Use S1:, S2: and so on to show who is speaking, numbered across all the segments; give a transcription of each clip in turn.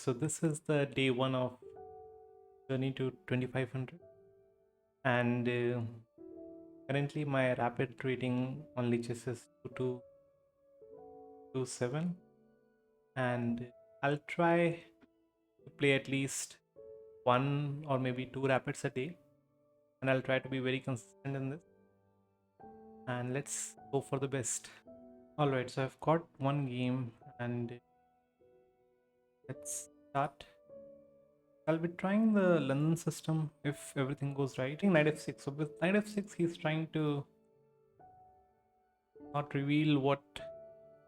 S1: So this is the day one of journey to 2500, and currently my rapid rating on lichess is 2227, and I'll try to play at least one or maybe two rapids a day, and I'll try to be very consistent in this. And let's go for the best. All right, so I've got one game, and let's start. I'll be trying the London system if everything goes right. I think knight f6. So with knight f6, he's trying to not reveal what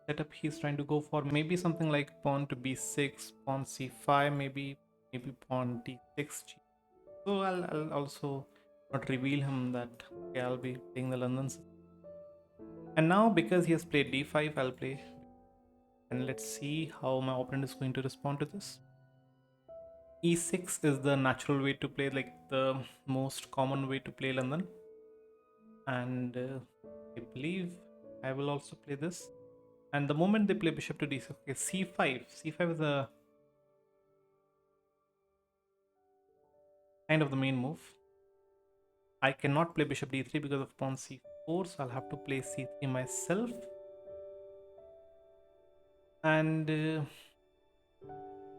S1: setup he's trying to go for. Maybe something like pawn to b6, pawn c5, maybe pawn d6. So I'll also not reveal him that okay, I'll be playing the London system. And now because he has played d5, I'll play, and let's see how my opponent is going to respond to this. E6 is the natural way to play, like the most common way to play London, and I believe I will also play this. And the moment they play bishop to d6, okay, c5 is a kind of the main move. I cannot play bishop d3 because of pawn c4, so I'll have to play c3 myself. And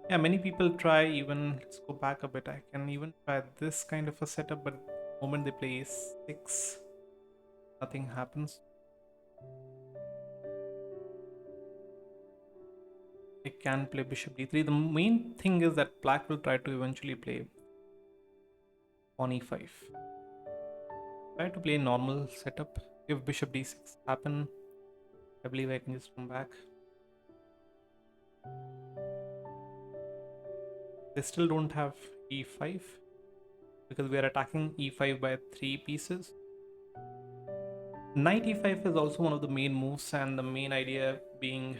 S1: yeah, many people try, even let's go back a bit, I can even try this kind of a setup, but the moment they play a6, nothing happens. I can play bishop d3. The main thing is that black will try to eventually play pawn e5. Try to play normal setup. If bishop d6 happen, I believe I can just come back. They still don't have e5 because we are attacking e5 by 3 pieces. Knight e5 is also one of the main moves, and the main idea being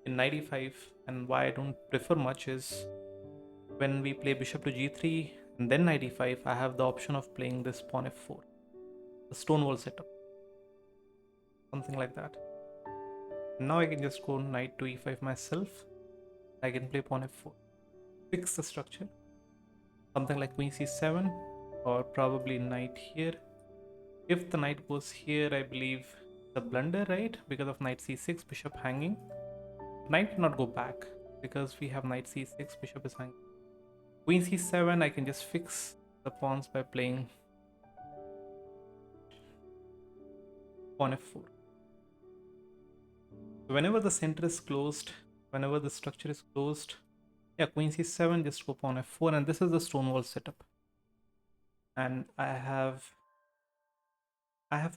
S1: in knight e5, and why I don't prefer much, is when we play bishop to g3 and then knight e5, I have the option of playing this pawn f4, the stonewall setup, something like that. And now I can just go knight to e5 myself. I can play pawn f4, fix the structure, something like queen c7, or probably knight here. If the knight goes here, I believe the blunder, right? Because of knight c6, bishop hanging. Knight cannot go back because we have knight c6, bishop is hanging. Queen c7, I can just fix the pawns by playing pawn f4. Whenever the center is closed, whenever the structure is closed, yeah, queen c7, just go pawn f4, and this is the stonewall setup. And I have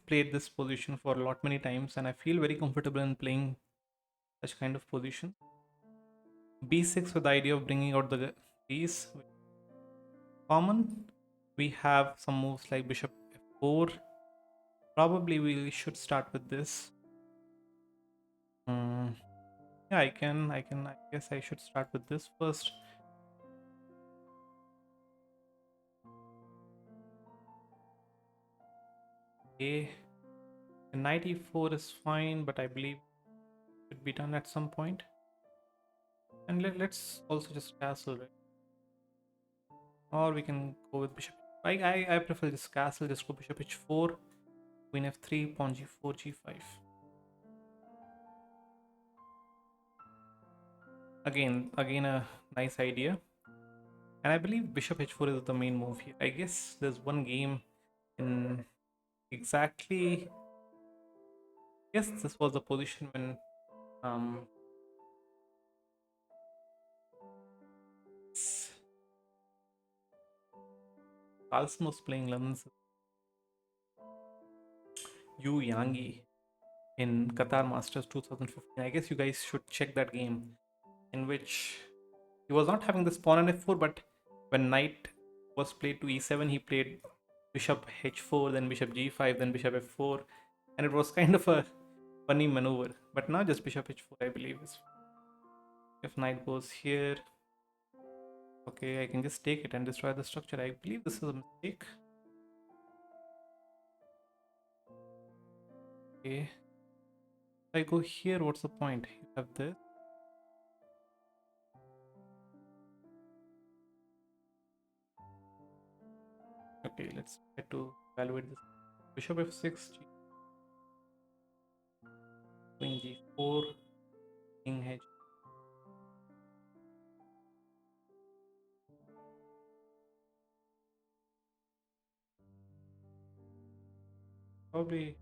S1: played this position for a lot many times, and I feel very comfortable in playing such kind of position. b6 with the idea of bringing out the piece. Common, we have some moves like bishop f4. Probably we should start with this. Yeah, I guess I should start with this first. Okay, knight e4 is fine, but I believe it should be done at some point. And let's also just castle, right? Or we can go with bishop. I prefer this castle. Just go bishop h4, queen f3, pawn g4, g5. Again a nice idea. And I believe bishop h4 is the main move here. I guess there's one game in exactly. Yes, this was the position when um Carlsen was playing Lemons Yu Yangi in Qatar Masters 2015. I guess you guys should check that game, in which he was not having this pawn on f4, but when knight was played to e7, he played bishop h4, then bishop g5, then bishop f4, and it was kind of a funny maneuver. But now just bishop h4, I believe, is. If knight goes here, okay, I can just take it and destroy the structure. I believe this is a mistake. Okay, if I go here, what's the point? You have this. Okay, let's try to evaluate this. Bishop f6, queen g4, king h. Probably.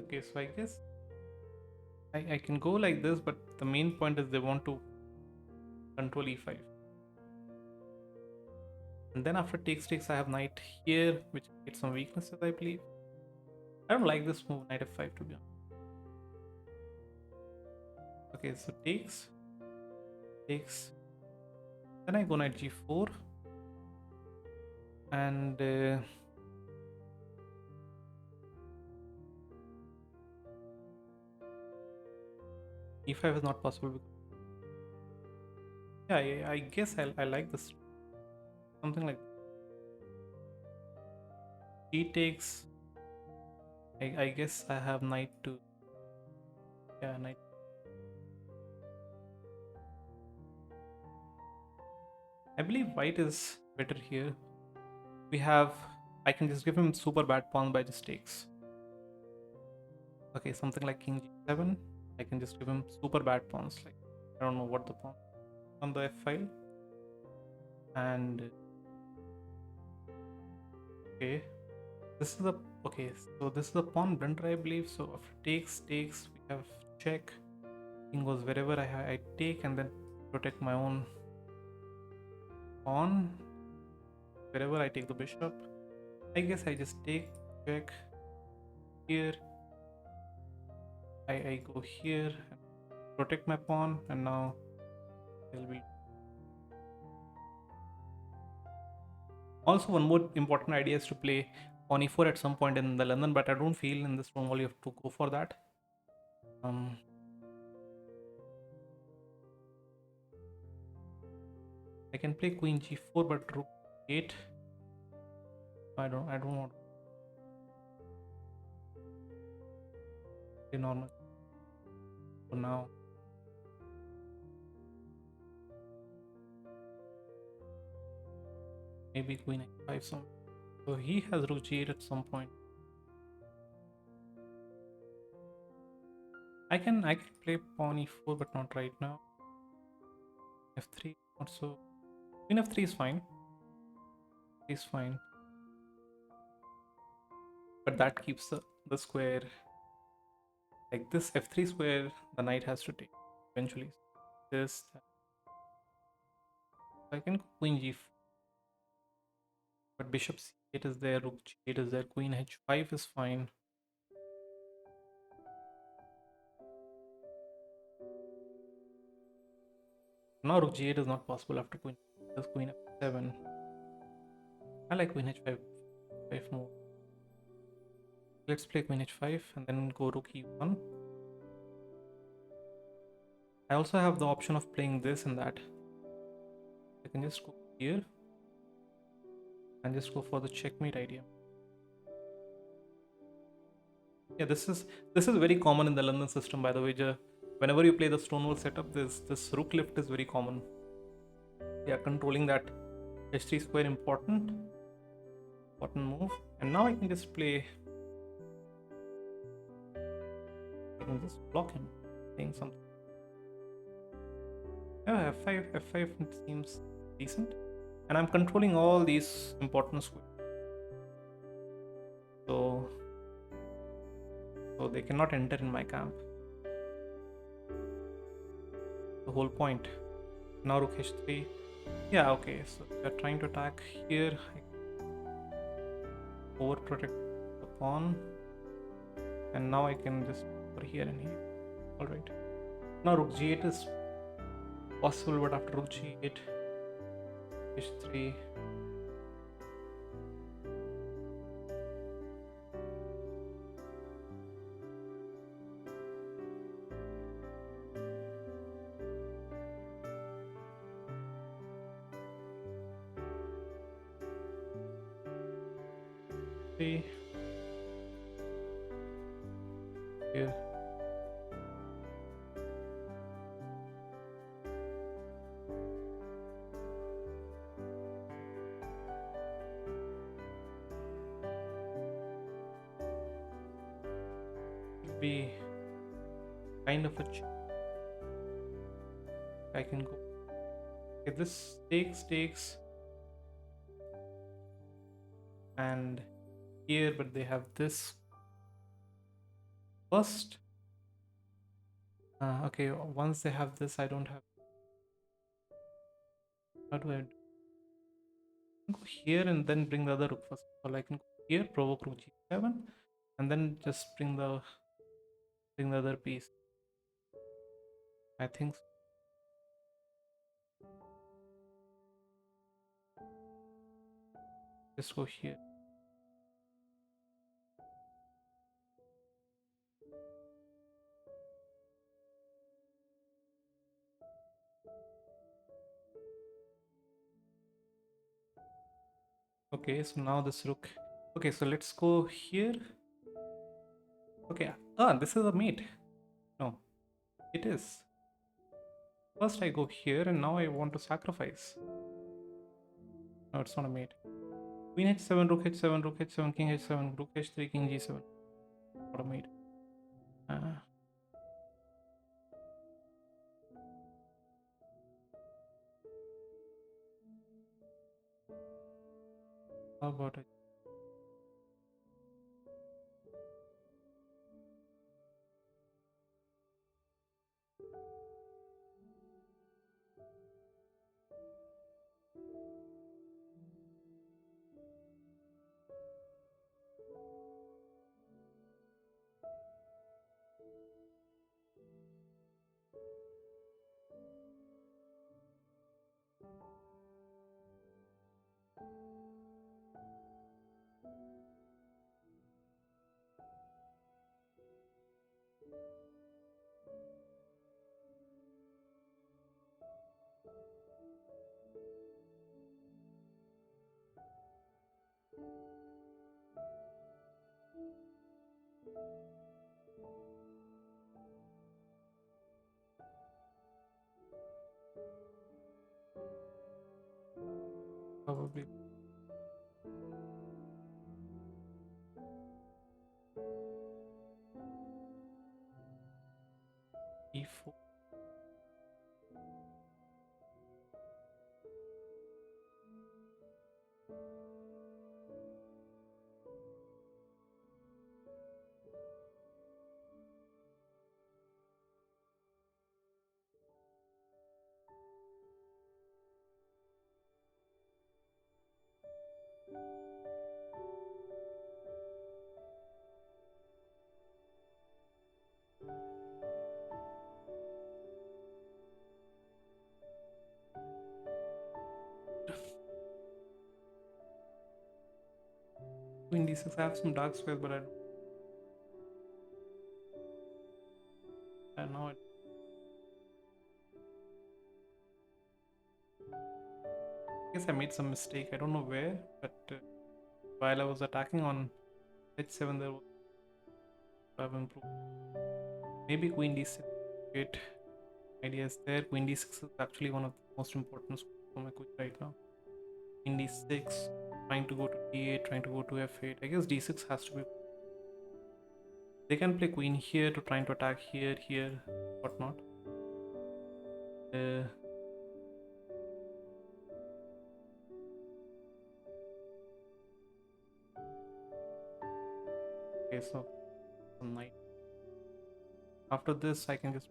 S1: Okay, so I guess I can go like this, but the main point is they want to control e5. And then after takes, I have knight here, which gets some weaknesses, I believe. I don't like this move, knight f5, to be honest. Okay, so takes. Then I go knight g4. And e5 is not possible. Yeah, I guess I like this. Something like he takes. I guess I have knight to. Yeah, knight. I believe white is better here. We have. I can just give him super bad pawn by just takes. Okay, something like king g7. I can just give him super bad pawns. Like I don't know what the pawn on the f file. And okay, this is the okay. So this is the pawn blunder, I believe. So after takes, we have check. King goes wherever I take, and then protect my own pawn. Wherever I take the bishop, I guess I just take check here. I go here and protect my pawn, and now it'll be. Also, one more important idea is to play pawn e4 at some point in the London, but I don't feel in this room you have to go for that. I can play queen g4, but rook 8. I don't want to play normal for now. Maybe queen h5 some. So he has rook g8 at some point. I can play pawn e4, but not right now. f3 also. Queen f3 is fine. Is fine. But that keeps the square like this. f3 square the knight has to take eventually. This I can go queen g4, but bishop c8 is there, rook g8 is there, queen h5 is fine. Now rook g8 is not possible after queen f7. I like queen h5 more. Let's play queen h5 and then go rook e1. I also have the option of playing this and that. I can just go here and just go for the checkmate idea. Yeah, this is very common in the London system, by the way. Whenever you play the Stonewall setup, this rook lift is very common. Yeah, controlling that h3 square important move. And now I can just play. I can just block him, saying something. Yeah, f5 seems decent, and I'm controlling all these important squares. So they cannot enter in my camp. The whole point. Now rook h3. Yeah, okay. So they're trying to attack here. I overprotect the pawn, and now I can just over here and here. All right. Now rook g8 is possible, but after rook g8, h3. here. It'll be kind of a I can go. Okay, this takes and here, but they have this first. Okay, once they have this, I don't have. How do I go here and then bring the other rook first? Or I can go here, provoke rook g7, and then just bring the other piece. I think so. Just go here. Okay, so now this rook. Okay, so let's go here. Okay, this is a mate. No, it is. First I go here and now I want to sacrifice. No, it's not a mate. Queen h7, rook h7, rook h7, king h7, rook h3, king g7. Not a mate. How about it? Probably e4. Queen d6. I have some dark squares, but I know it. I guess I made some mistake. I don't know where, but while I was attacking on h7, there was I've improved. Maybe queen d6. Great ideas there. Queen d6 is actually one of the most important squares for my queen right now. Queen d6, trying to go to d8, trying to go to f8. I guess d6 has to be. They can play queen here to trying to attack here, whatnot. Uh, okay, so knight. After this, I can just.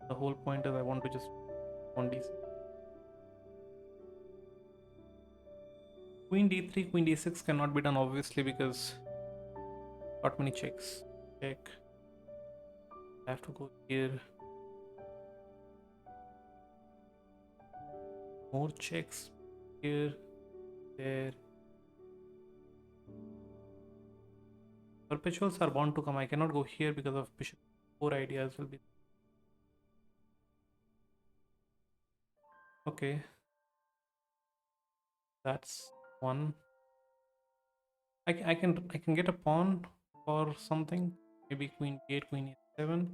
S1: The whole point is I want to just on d6. Queen d3, queen d6 cannot be done obviously because not many checks. Check. I have to go here. More checks here, there. Perpetuals are bound to come. I cannot go here because of bishop. 4 ideas will be. Okay. That's one. I can get a pawn for something. Maybe queen b8, queen e7.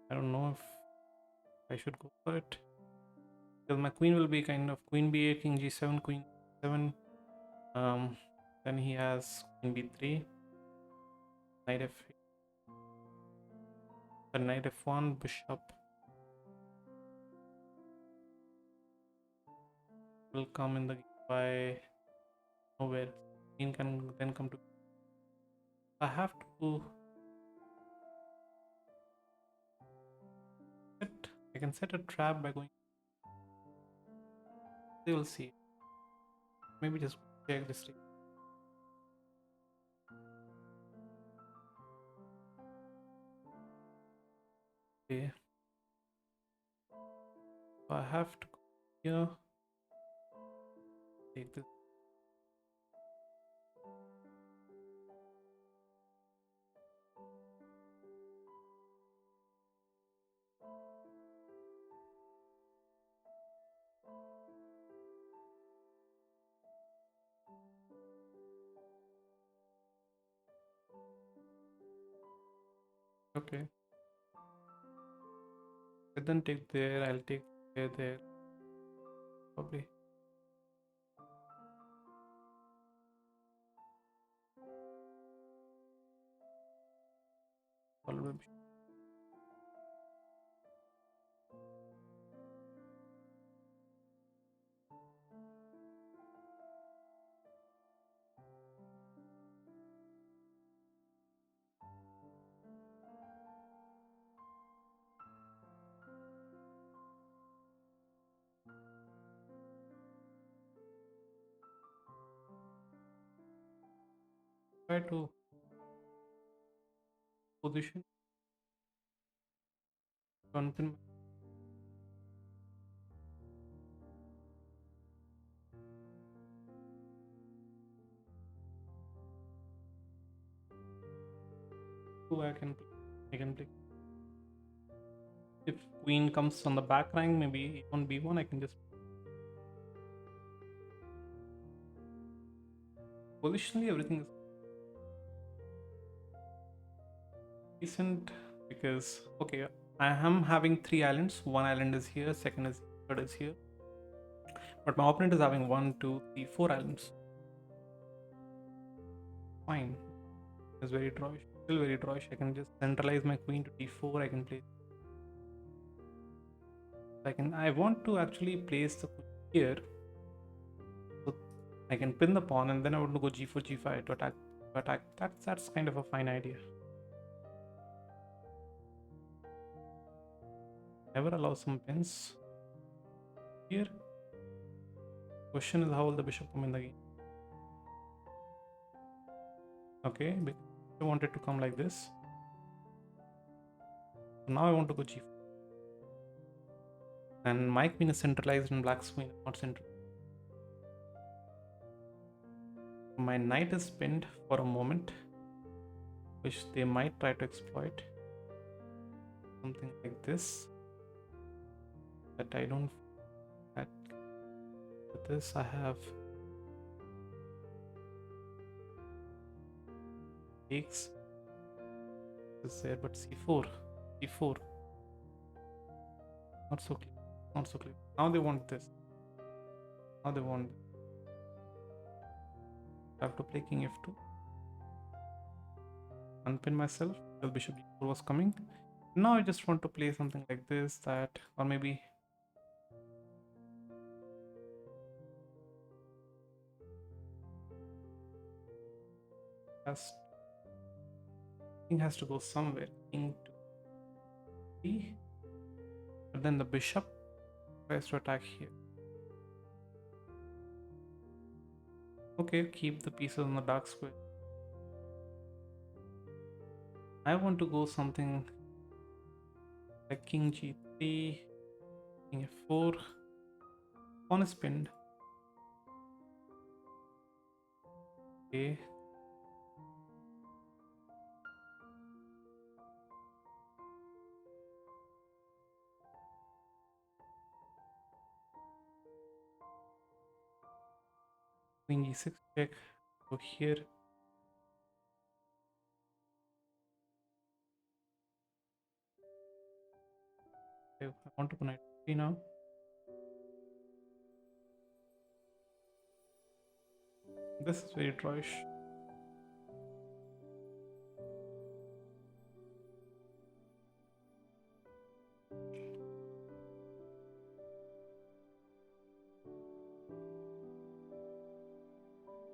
S1: I don't know if I should go for it, because my queen will be kind of queen b8, king g7, queen 7. Then he has queen b3, knight f, knight f1, bishop will come in the by nowhere. Queen can then come to. I have to set. I can set a trap by going. They will see. Maybe just check this. Okay. So I have to go here. Take this. Okay. And then take there. I'll take there. Probably. Follow. Try to position. Unpin. Two. I can play. If queen comes on the back rank, maybe on b1, I can just positionally everything is decent, because okay, I am having 3 islands. One island is here, second is third is here, but my opponent is having 1, 2, 3, 4 islands. Fine, it's very drawish, still very drawish. I can just centralize my queen to d4. I can play. I want to actually place the queen here, so I can pin the pawn, and then I want to go g4, g5 to attack. That's kind of a fine idea. Never allow some pins here. Question is, how will the bishop come in the game? Okay, I wanted to come like this. So now I want to go g4. And my queen is centralized and black's queen is not centralized. My knight is pinned for a moment, which they might try to exploit. Something like this. But I don't. With this, I have takes. Is there, but c4. c4. Not so clear. Not so clear. Now they want this. Now they want. I have to play king f2. Unpin myself because bishop d4 was coming. Now I just want to play something like this, that, or maybe king has to go somewhere. King to b, but then the bishop tries to attack here. Okay, keep the pieces on the dark square. I want to go something like king g3, king f4. Pawn is pinned. Okay. Queen g6 check. Go here. I want to put knight f3 now. This is very drawish.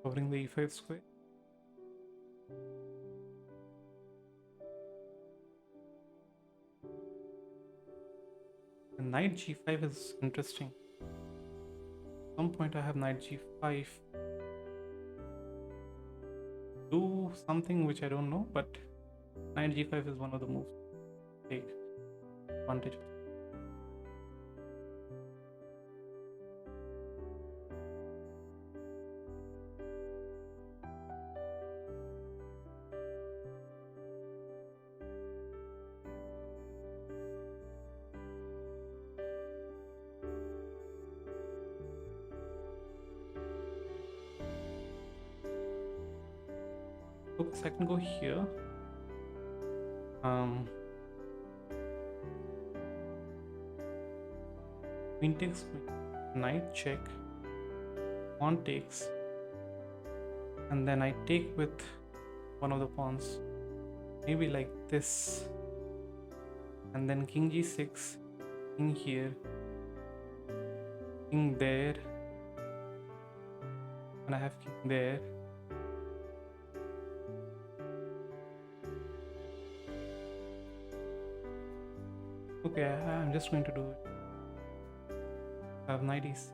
S1: Covering the e5 square. And knight g5 is interesting. At some point I have knight g5. Do something which I don't know, but knight g5 is one of the moves. Take advantage of. Focus, I can go here. Queen takes queen, knight check, pawn takes, and then I take with one of the pawns, maybe like this, and then king g6, king here, king there, and I have king there. Okay, I'm just going to do it. I have knight e6.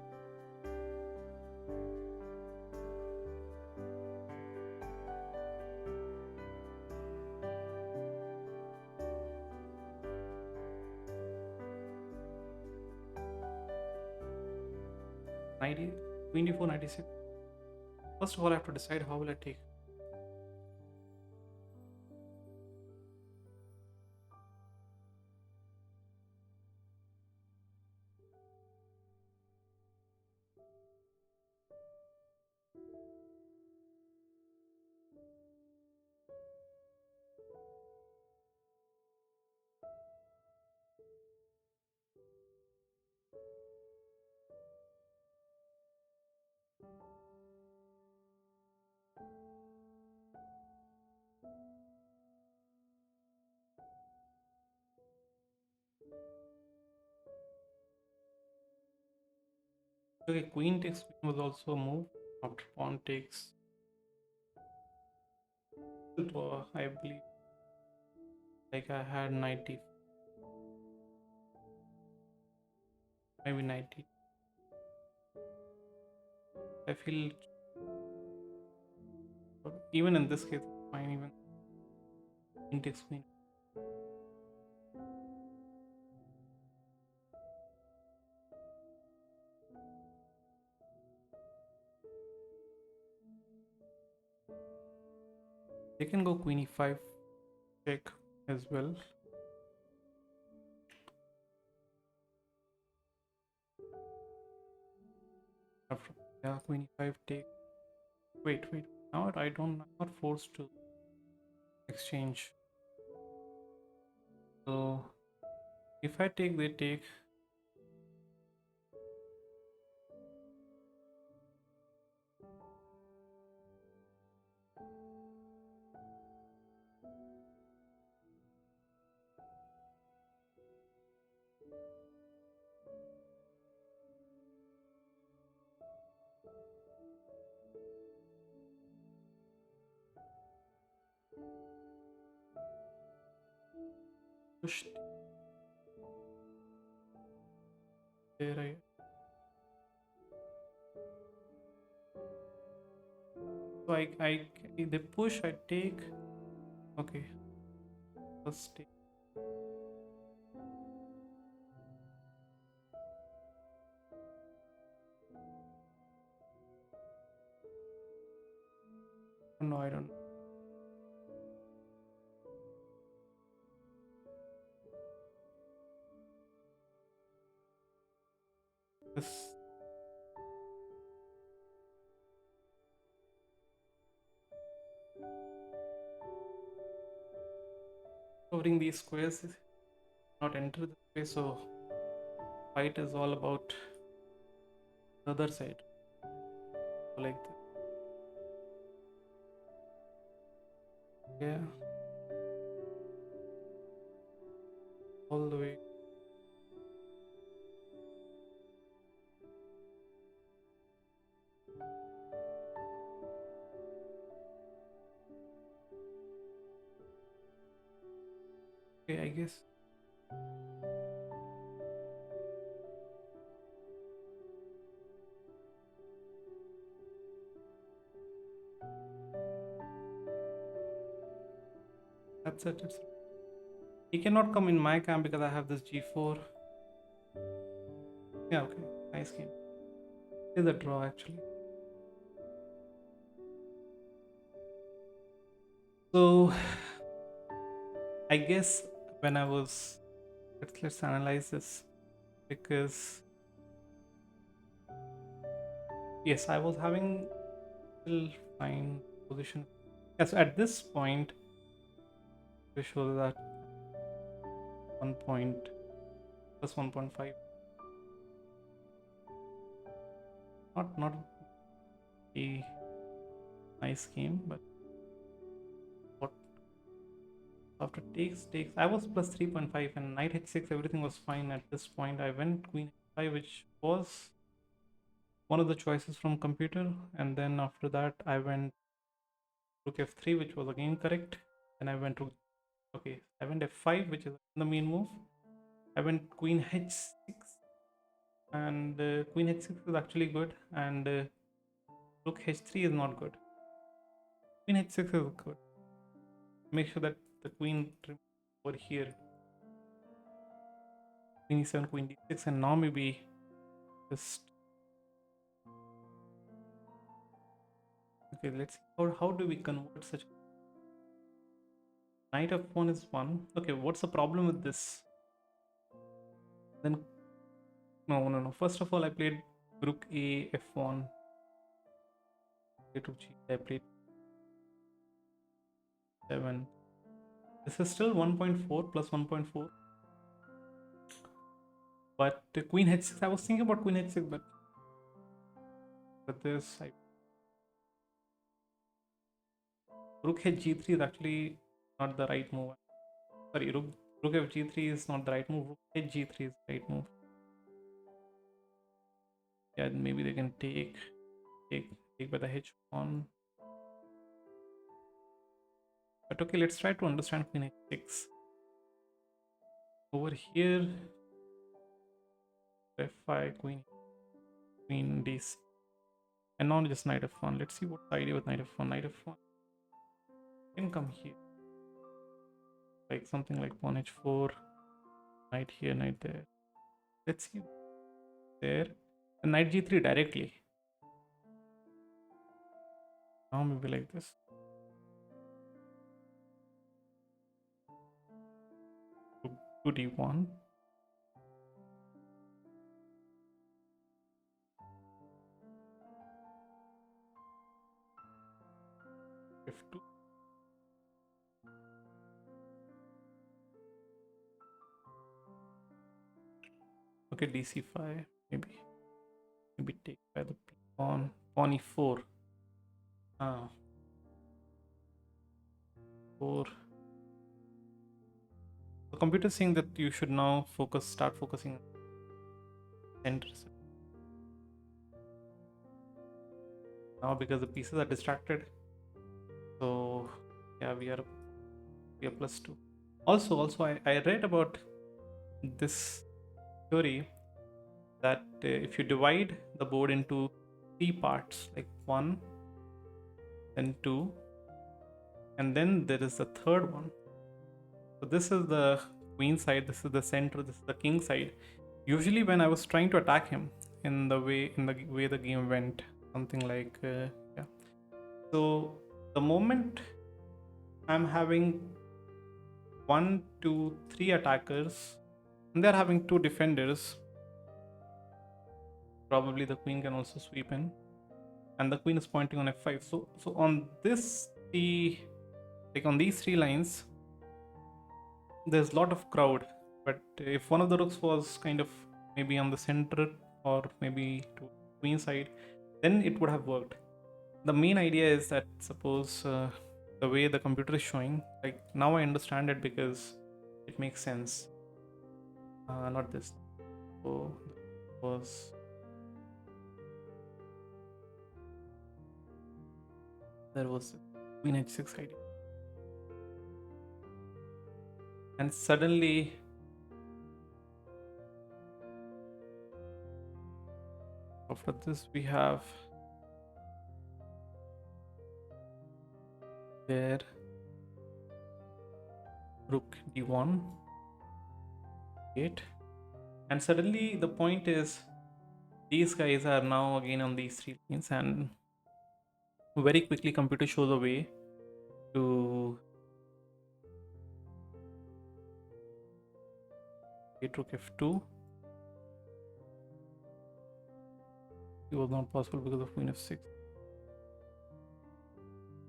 S1: Queen d4, knight e6. First of all, I have to decide how will I take. Okay, queen takes queen was also a move after pawn takes. I believe like I had 90, maybe 90. I feel even in this case it's fine. Even queen takes queen. They can go queen e5 check as well. After queen e5 take. Wait. Now I'm not forced to exchange. So if I take, they take. Push there. They push. I take. Okay, first take. No, I don't. This covering these squares, not enter the space, so white is all about the other side. So like this. Yeah. All the way. Okay, I guess. That's it. He cannot come in my camp because I have this g4. Yeah, okay. Nice game. It's a draw actually. So I guess when I was let's analyze this, because yes, I was having still fine position. Yeah, so at this point we show that 1 point plus 1.5, not a nice game, but what after takes I was plus 3.5 and knight h6, everything was fine. At this point I went queen h5, which was one of the choices from computer, and then after that I went rook f3, which was again correct. Then I went to I went f5, which is the main move. I went queen h6, and queen h6 is actually good, and rook h3 is not good. Queen h6 is good. Make sure that the queen over here. Queen e7, queen d6, and now maybe just okay. Let's see how do we convert such. Knight f1 is 1. Okay, what's the problem with this? Then no. First of all, I played rook a f1. Rook g. I played 7. This is still 1.4 plus 1.4. But queen h6, I was thinking about queen h6, but this rook h3 is actually not the right move. Sorry, rook f3 is not the right move. Rook h3 is the right move. Yeah, maybe they can take by the h pawn. But okay, let's try to understand queen h6. Over here, f5, queen d6, and now just knight f1. Let's see what's the idea with knight f1. Knight f1 can come here, like something like pawn h4, knight here, knight there. Let's see there, and knight g3 directly. Now maybe like this. To d1. f2. Okay, dc5. Maybe take by the pawn e4. Ah, 4. The computer is saying that you should now start focusing center now because the pieces are distracted. So yeah, we are +2. Also, I read about this theory that if you divide the board into 3 parts, like 1, then 2, and then there is the third one. So this is the queen side, this is the center, this is the king side. Usually when I was trying to attack him in the way the game went, something like yeah. So the moment I'm having 1, 2, 3 attackers and they're having 2 defenders, probably the queen can also sweep in, and the queen is pointing on f5. So on this on these 3 lines, there's a lot of crowd, but if one of the rooks was kind of maybe on the center or maybe to queen side, then it would have worked. The main idea is that suppose the way the computer is showing, like now I understand it because it makes sense. Not this. So was there was queen h6 idea, and suddenly after this we have there rook d1 8, and suddenly the point is these guys are now again on these three lanes, and very quickly computer shows a way to get rook f2. It was not possible because of queen f6.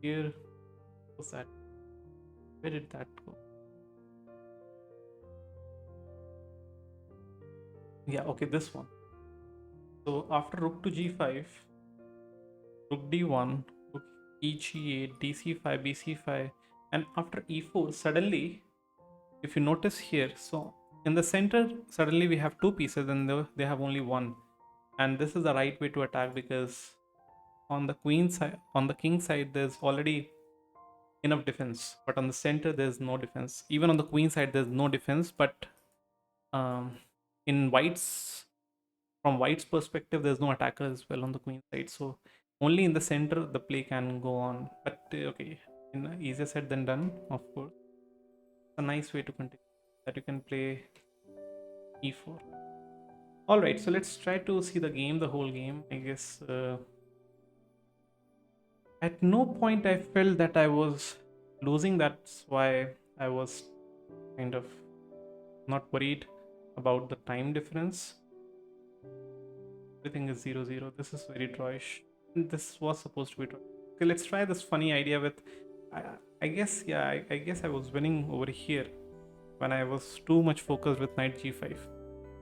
S1: Here was that, where did that go? Yeah, okay, this one. So after rook to g5, rook d1, rook e8, dc5, bc5, and after e4, suddenly, if you notice here, so in the center, suddenly we have two pieces and they have only one. And this is the right way to attack because on the queen side, on the king side, there's already enough defense, but on the center, there's no defense. Even on the queen side, there's no defense, but um, in white's from white's perspective, there's no attacker as well on the queen side, so only in the center the play can go on. But okay, easier said than done, of course. It's a nice way to continue that you can play e4. All right, so let's try to see the game, the whole game. I guess at no point I felt that I was losing. That's why I was kind of not worried about the time difference. Everything is 0-0. This is very drawish. This was supposed to be draw. Okay, let's try this funny idea with. I, I guess, yeah, I guess I was winning over here when I was too much focused with knight g5.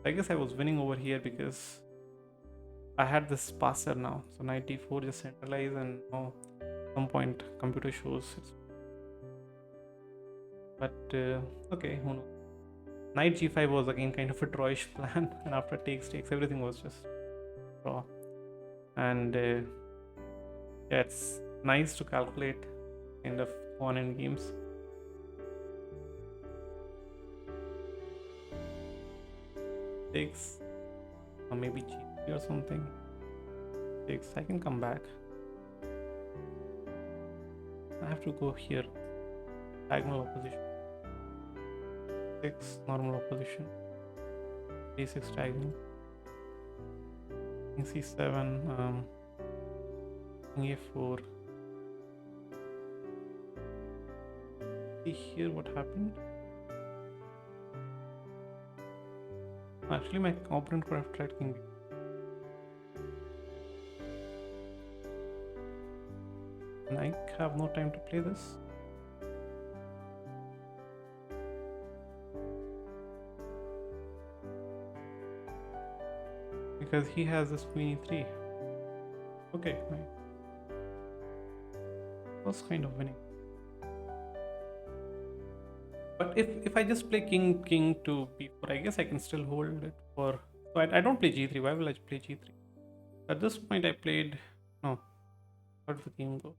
S1: I guess I was winning over here because I had this passer now. So knight d4 just centralize, and now some point computer shows it's. But okay, who knows? Knight g5 was again kind of a drawish plan, and after takes, everything was just draw. And yeah, it's nice to calculate kind of on in games. Takes, or maybe g3 or something. Takes, I can come back. I have to go here. Diagonal opposition. 6 normal opposition. d6 diagonal. King c7. King a4. See here what happened. Actually, my opponent could have tried king b. And I have no time to play this. Because he has this queen e3. Okay, fine. Was kind of winning. But if I just play king to b4, I guess I can still hold it for. So I don't play g3. Why will I play g3? At this point, I played. No. How did the game go?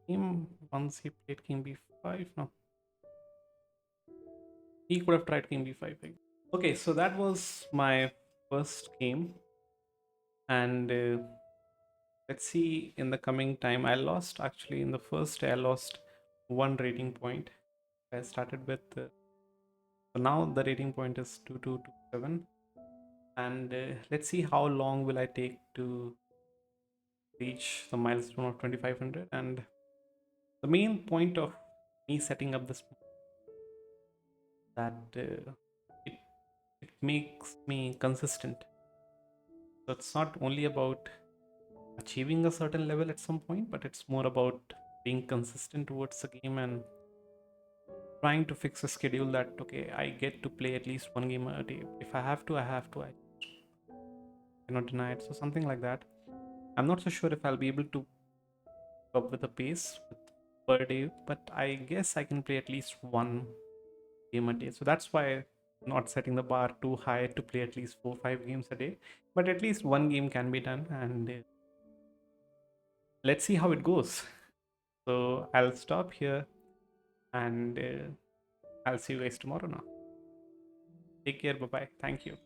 S1: Game once he played king b5. No. He could have tried king b5. Okay, so that was my first game, and let's see in the coming time. I lost actually in the first day. I lost 1 rating point. I started with. So now the rating point is 2227, and let's see how long will I take to reach the milestone of 2500. And the main point of me setting up this that it it makes me consistent. So it's not only about achieving a certain level at some point, but it's more about being consistent towards the game and trying to fix a schedule that okay, I get to play at least one game a day. If I have to, I have to. I cannot deny it. So something like that. I'm not so sure if I'll be able to keep up with the pace per day, but I guess I can play at least one game a day. So that's why I'm not setting the bar too high to play at least 4 5 games a day, but at least one game can be done, and let's see how it goes. So I'll stop here, and I'll see you guys tomorrow now. Take care. Bye bye. Thank you.